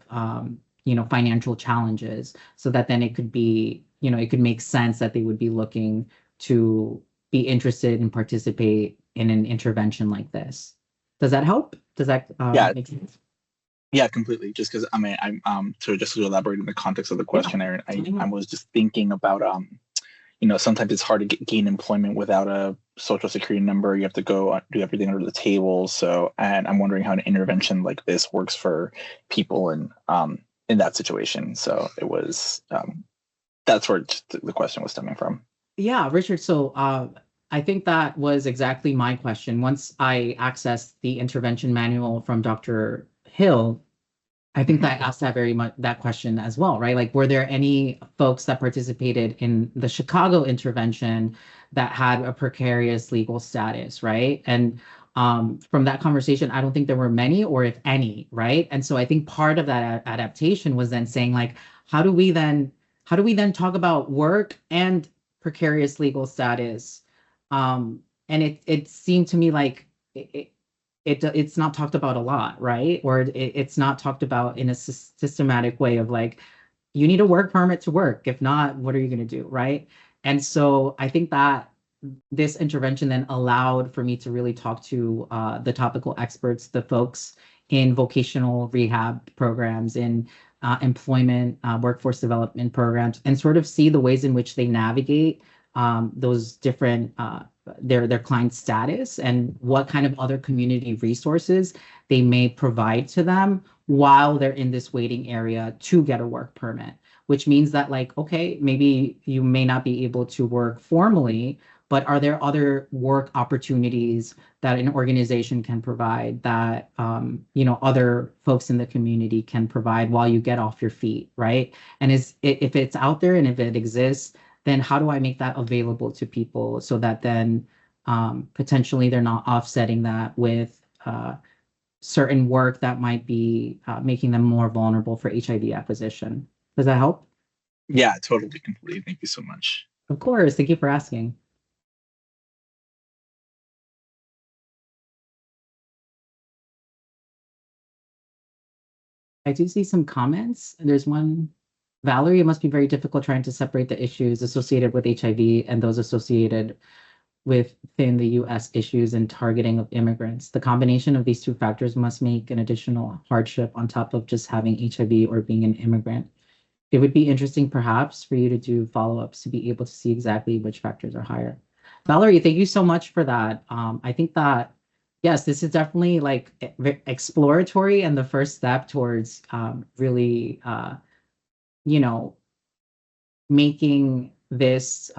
financial challenges, so that then it could be, it could make sense that they would be looking to be interested and participate in an intervention like this. Does that help? Does that Yeah. make sense? Yeah, completely. Just because I'm to just to elaborate in the context of the question, I was just thinking about sometimes it's hard to gain employment without a social security number. You have to go do everything under the table. So, and I'm wondering how an intervention like this works for people in that situation. So it was that's where the question was stemming from. Yeah, Richard. So I think that was exactly my question. Once I accessed the intervention manual from Dr. Hill, I think that I asked that very much that question as well, right? Like, were there any folks that participated in the Chicago intervention that had a precarious legal status, right? And from that conversation, I don't think there were many, or if any, right? And so I think part of that adaptation was then saying, like, how do we then talk about work and precarious legal status? And it seemed to me like it's not talked about a lot, right? Or it's not talked about in a systematic way of like, you need a work permit to work. If not, what are you going to do, right? And so I think that this intervention then allowed for me to really talk to the topical experts, the folks in vocational rehab programs, in employment, workforce development programs, and sort of see the ways in which they navigate those different their client status and what kind of other community resources they may provide to them while they're in this waiting area to get a work permit, which means that, like, okay, maybe you may not be able to work formally, but are there other work opportunities that an organization can provide that other folks in the community can provide while you get off your feet, right? And if it's out there and if it exists, then how do I make that available to people so that then potentially they're not offsetting that with certain work that might be making them more vulnerable for HIV acquisition? Does that help? Yeah, totally, completely. Thank you so much. Of course. Thank you for asking. I do see some comments. There's one. Valerie, it must be very difficult trying to separate the issues associated with HIV and those associated within the U.S. issues and targeting of immigrants. The combination of these two factors must make an additional hardship on top of just having HIV or being an immigrant. It would be interesting, perhaps, for you to do follow-ups to be able to see exactly which factors are higher. Valerie, thank you so much for that. I think that, yes, this is definitely like exploratory and the first step towards really making this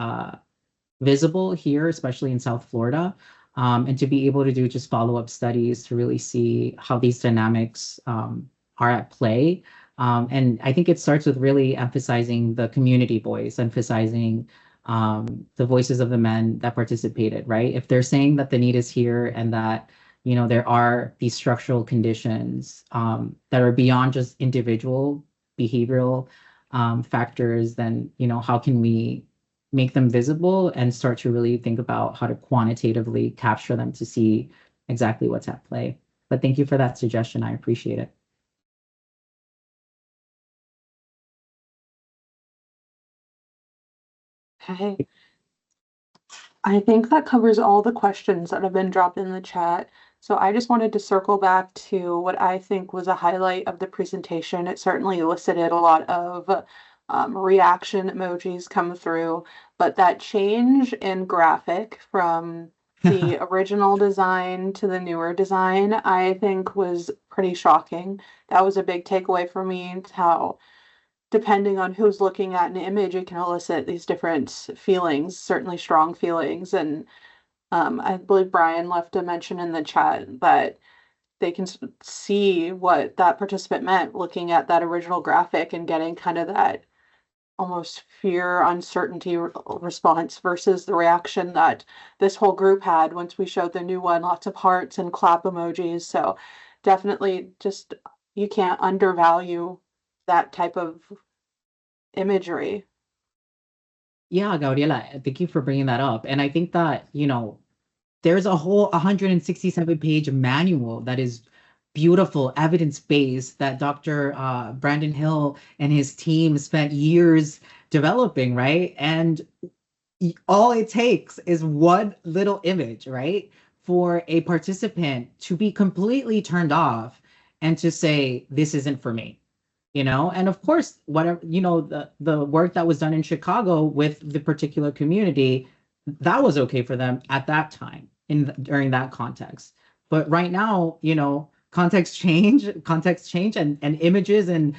visible here, especially in South Florida, and to be able to do just follow-up studies to really see how these dynamics are at play. And I think it starts with really emphasizing the community voice, emphasizing the voices of the men that participated, right? If they're saying that the need is here and that there are these structural conditions that are beyond just individual behavioral factors, then how can we make them visible and start to really think about how to quantitatively capture them to see exactly what's at play. But thank you for that suggestion. I appreciate it. Okay. I think that covers all the questions that have been dropped in the chat. So I just wanted to circle back to what I think was a highlight of the presentation. It certainly elicited a lot of reaction emojis come through, but that change in graphic from the original design to the newer design, I think was pretty shocking. That was a big takeaway for me, how depending on who's looking at an image, it can elicit these different feelings, certainly strong feelings. And I believe Brian left a mention in the chat that they can see what that participant meant looking at that original graphic and getting kind of that almost fear, uncertainty response versus the reaction that this whole group had once we showed the new one, lots of hearts and clap emojis. So definitely just, you can't undervalue that type of imagery. Yeah, Gabriela, thank you for bringing that up. And I think that, there's a whole 167-page manual that is beautiful, evidence-based, that Dr. Brandon Hill and his team spent years developing, right? And all it takes is one little image, right, for a participant to be completely turned off and to say, this isn't for me. And of course, whatever, the work that was done in Chicago with the particular community, that was okay for them at that time during that context. But right now, context change, and images and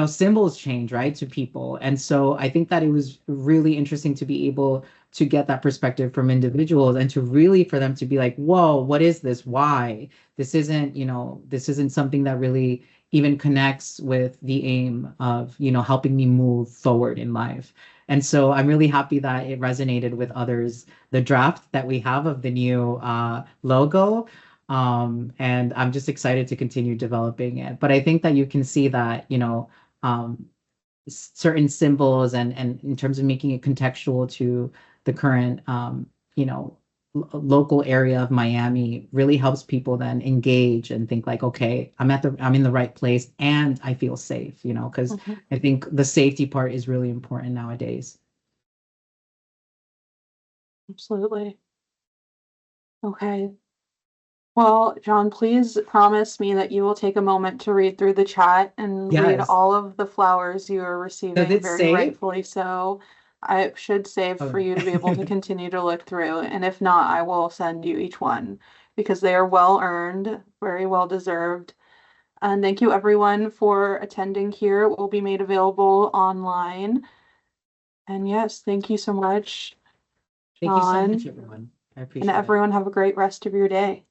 symbols change, right, to people. And so I think that it was really interesting to be able to get that perspective from individuals and to really for them to be like, whoa, what is this? Why? This isn't something that really even connects with the aim of helping me move forward in life. And so I'm really happy that it resonated with others, the draft that we have of the new logo. And I'm just excited to continue developing it. But I think that you can see that certain symbols and in terms of making it contextual to the current you know local area of Miami really helps people then engage and think like, okay, I'm in the right place and I feel safe, because I think the safety part is really important nowadays. Absolutely. Okay. Well, John, please promise me that you will take a moment to read through the chat and read Yes. all of the flowers you are receiving, Does it very save? rightfully so. I should save for Okay. you to be able to continue to look through, and if not, I will send you each one because they are well earned, very well deserved. And thank you everyone for attending here. It will be made available online. And yes, thank you so much, Thank you so Jahn, much, everyone. I and appreciate it. everyone have a great rest of your day.